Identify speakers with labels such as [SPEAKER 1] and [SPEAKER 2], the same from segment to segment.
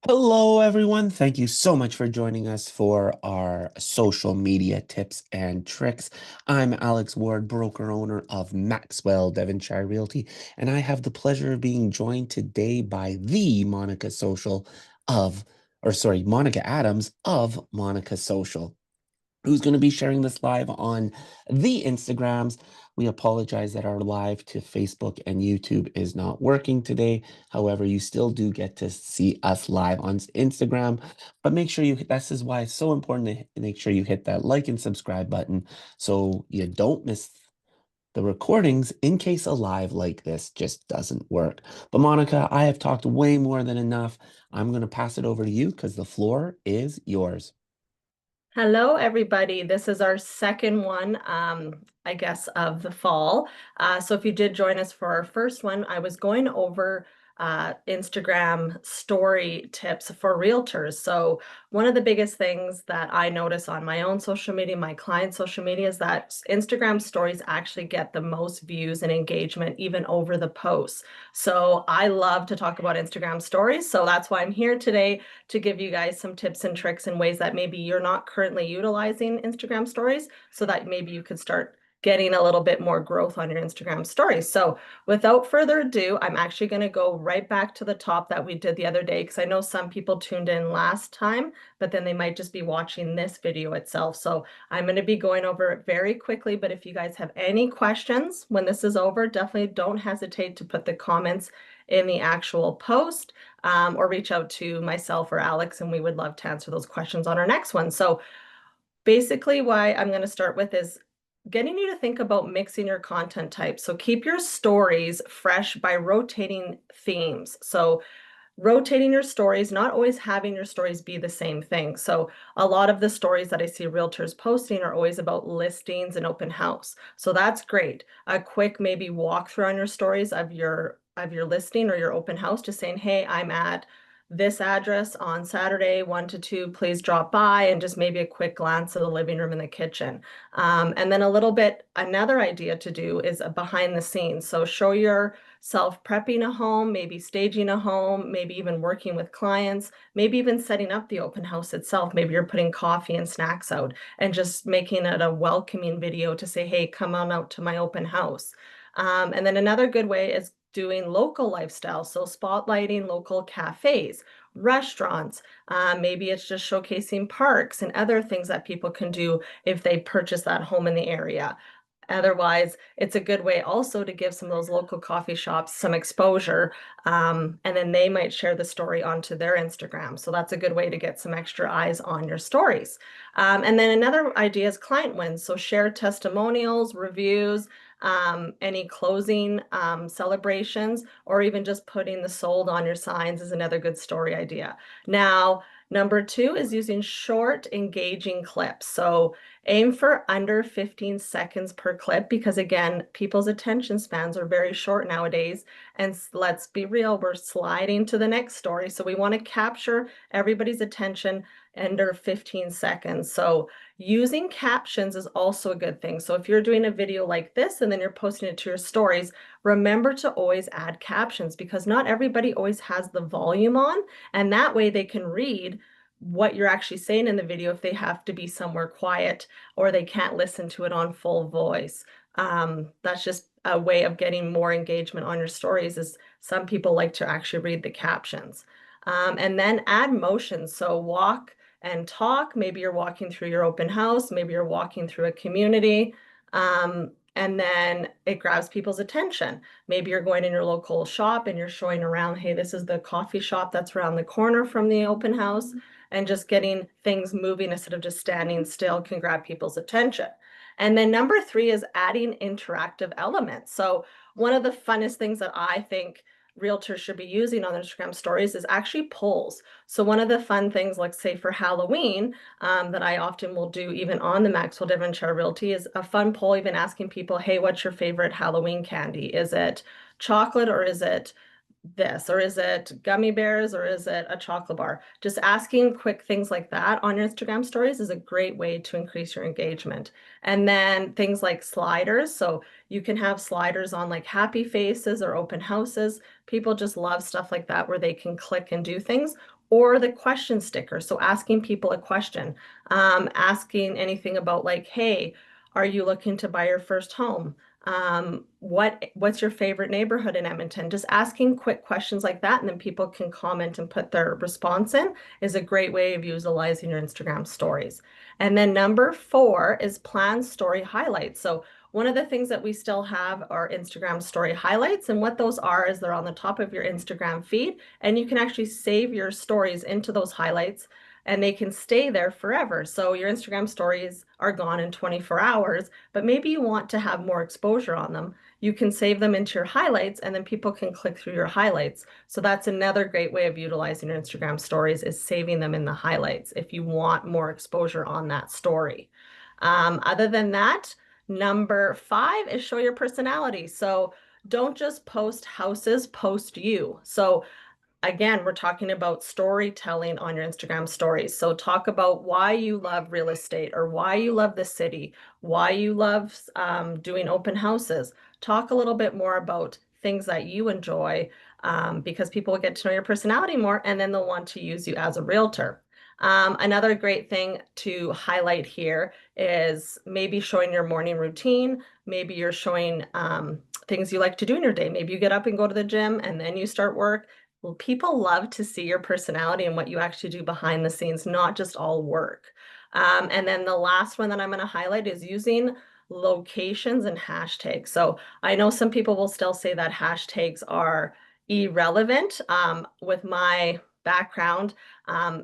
[SPEAKER 1] Hello, everyone. Thank you so much for joining us for our social media tips and tricks. I'm Alex Ward, broker owner of Maxwell Devonshire Realty, and I have the pleasure of being joined today by the Monica Social of, or sorry, Monica Adams of Monica Social, who's going to be sharing this live on the Instagrams. We apologize that our live to Facebook and YouTube is not working today. However, you still do get to see us live on Instagram. But make sure this is why it's so important to make sure you hit that like and subscribe button so you don't miss the recordings in case a live like this just doesn't work. But Monica, I have talked way more than enough. I'm going to pass it over to you because the floor is yours.
[SPEAKER 2] Hello, everybody. This is our second one, I guess, of the fall. So if you did join us for our first one, I was going over Instagram story tips for realtors. So one of the biggest things that I notice on my own social media, my clients' social media, is that Instagram stories actually get the most views and engagement even over the posts. So I love to talk about Instagram stories. So that's why I'm here today to give you guys some tips and tricks and ways that maybe you're not currently utilizing Instagram stories so that maybe you could start getting a little bit more growth on your Instagram stories. So without further ado, I'm actually going to go right back to the top that we did the other day because I know some people tuned in last time, but then they might just be watching this video itself. So I'm going to be going over it very quickly, but if you guys have any questions when this is over, definitely don't hesitate to put the comments in the actual post or reach out to myself or Alex, and we would love to answer those questions on our next one. So basically, why I'm going to start with is getting you to think about mixing your content types. So keep your stories fresh by rotating themes. So rotating your stories, not always having your stories be the same thing. So a lot of the stories that I see realtors posting are always about listings and open house. So that's great. A quick maybe walkthrough on your stories of your listing or your open house, just saying, hey, I'm at this address on Saturday, 1 to 2, please drop by, and just maybe a quick glance of the living room and the kitchen. And then a little bit, another idea to do is a behind the scenes. So show your self-prepping a home, maybe staging a home, maybe even working with clients, maybe even setting up the open house itself. Maybe you're putting coffee and snacks out and just making it a welcoming video to say, hey, come on out to my open house. And then another good way is doing local lifestyle. So spotlighting local cafes, restaurants, maybe it's just showcasing parks and other things that people can do if they purchase that home in the area. Otherwise, it's a good way also to give some of those local coffee shops some exposure, and then they might share the story onto their Instagram. So that's a good way to get some extra eyes on your stories. And then another idea is client wins. So share testimonials, reviews, any closing celebrations, or even just putting the sold on your signs is another good story idea. Now, number two is using short, engaging clips. So aim for under 15 seconds per clip because, again, people's attention spans are very short nowadays. And let's be real, we're sliding to the next story. So we want to capture everybody's attention under 15 seconds. So using captions is also a good thing. So if you're doing a video like this and then you're posting it to your stories, remember to always add captions because not everybody always has the volume on, and that way they can read what you're actually saying in the video if they have to be somewhere quiet or they can't listen to it on full voice. That's just a way of getting more engagement on your stories is some people like to actually read the captions. And then add motion. So walk and talk. Maybe you're walking through your open house, maybe you're walking through a community. And then it grabs people's attention. Maybe you're going in your local shop and you're showing around, hey, this is the coffee shop that's around the corner from the open house. And just getting things moving instead of just standing still can grab people's attention. And then number three is adding interactive elements. So one of the funnest things that I think realtors should be using on their Instagram stories is actually polls. So one of the fun things, like say for Halloween, that I often will do even on the Maxwell Devonshire Realty is a fun poll, even asking people, hey, what's your favorite Halloween candy? Is it chocolate or is it this, or is it gummy bears, or is it a chocolate bar? Just asking quick things like that on your Instagram stories is a great way to increase your engagement. And then things like sliders. So you can have sliders on like happy faces or open houses. People just love stuff like that where they can click and do things. or the question sticker. So asking people a question, asking anything about like, hey, are you looking to buy your first home? What's your favorite neighborhood in Edmonton? Just asking quick questions like that, and then people can comment and put their response in is a great way of utilizing your Instagram stories. And then number four is plan story highlights. So one of the things that we still have are Instagram story highlights. And what those are is they're on the top of your Instagram feed, and you can actually save your stories into those highlights and they can stay there forever. So your Instagram stories are gone in 24 hours, but maybe you want to have more exposure on them. You can save them into your highlights and then people can click through your highlights. So that's another great way of utilizing your Instagram stories is saving them in the highlights if you want more exposure on that story. Other than that, number five is show your personality. So don't just post houses, post you. So again, we're talking about storytelling on your Instagram stories. So talk about why you love real estate or why you love the city, why you love doing open houses. Talk a little bit more about things that you enjoy because people will get to know your personality more and then they'll want to use you as a realtor. Another great thing to highlight here is maybe showing your morning routine. Maybe you're showing things you like to do in your day. Maybe you get up and go to the gym and then you start work. Well, people love to see your personality and what you actually do behind the scenes, not just all work. And then the last one that I'm going to highlight is using locations and hashtags. So I know some people will still say that hashtags are irrelevant. With my background,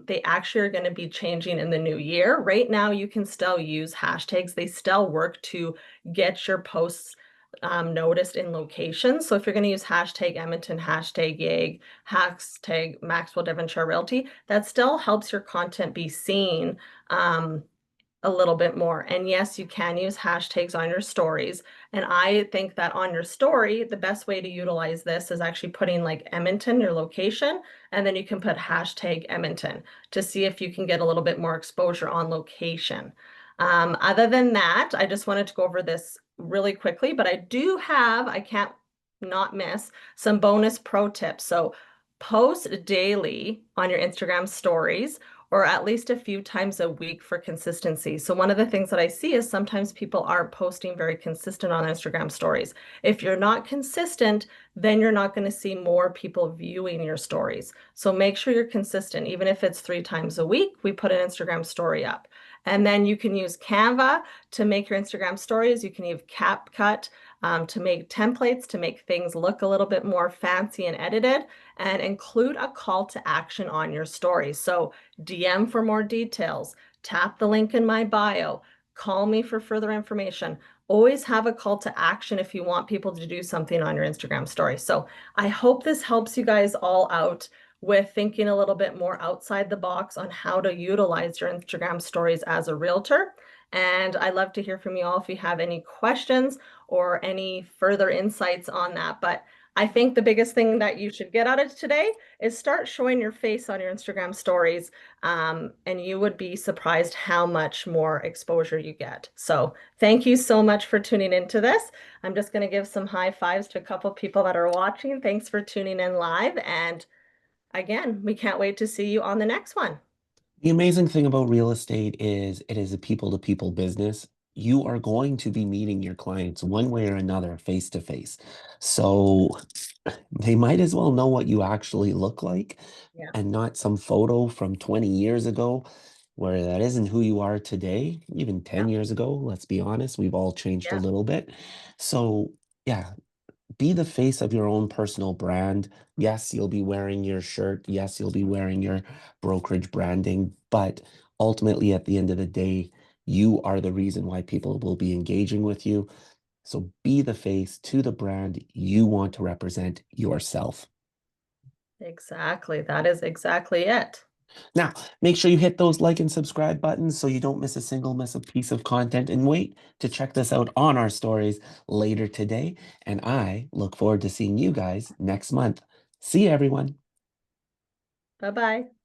[SPEAKER 2] they actually are going to be changing in the new year. Right now, you can still use hashtags. They still work to get your posts noticed in locations. So if you're going to use hashtag Edmonton, hashtag YAG, hashtag Maxwell Devonshire Realty, that still helps your content be seen a little bit more. And yes, you can use hashtags on your stories. And I think that on your story, the best way to utilize this is actually putting like Edmonton, your location, and then you can put hashtag Edmonton to see if you can get a little bit more exposure on location. Other than that, I just wanted to go over this really quickly, but I do have, I can't not miss some bonus pro tips. So post daily on your Instagram stories or at least a few times a week for consistency. So one of the things that I see is sometimes people aren't posting very consistent on Instagram stories. If you're not consistent, then you're not going to see more people viewing your stories. So make sure you're consistent. Even if it's 3 times a week, we put an Instagram story up. And then you can use Canva to make your Instagram stories. You can use CapCut to make templates, to make things look a little bit more fancy and edited, and include a call to action on your story. So DM for more details, tap the link in my bio, call me for further information. Always have a call to action if you want people to do something on your Instagram story. So I hope this helps you guys all out with thinking a little bit more outside the box on how to utilize your Instagram stories as a realtor. And I'd love to hear from you all if you have any questions or any further insights on that. But I think the biggest thing that you should get out of today is start showing your face on your Instagram stories, and you would be surprised how much more exposure you get. So thank you so much for tuning into this. I'm just going to give some high fives to a couple of people that are watching. Thanks for tuning in live. And again, we can't wait to see you on the next one.
[SPEAKER 1] The amazing thing about real estate is it is a people-to-people business. You are going to be meeting your clients one way or another face to face. So they might as well know what you actually look like
[SPEAKER 2] Yeah.
[SPEAKER 1] and not some photo from 20 years ago where that isn't who you are today, even 10
[SPEAKER 2] Yeah.
[SPEAKER 1] years ago. Let's be honest, we've all changed a
[SPEAKER 2] Yeah.
[SPEAKER 1] little bit. So, yeah, be the face of your own personal brand. Yes, you'll be wearing your shirt. Yes, you'll be wearing your brokerage branding, but ultimately, at the end of the day, you are the reason why people will be engaging with you. So be the face to the brand you want to represent yourself.
[SPEAKER 2] Exactly. That is exactly it.
[SPEAKER 1] Now, make sure you hit those like and subscribe buttons so you don't miss a single piece of content and wait to check this out on our stories later today. And I look forward to seeing you guys next month. See you, everyone.
[SPEAKER 2] Bye-bye.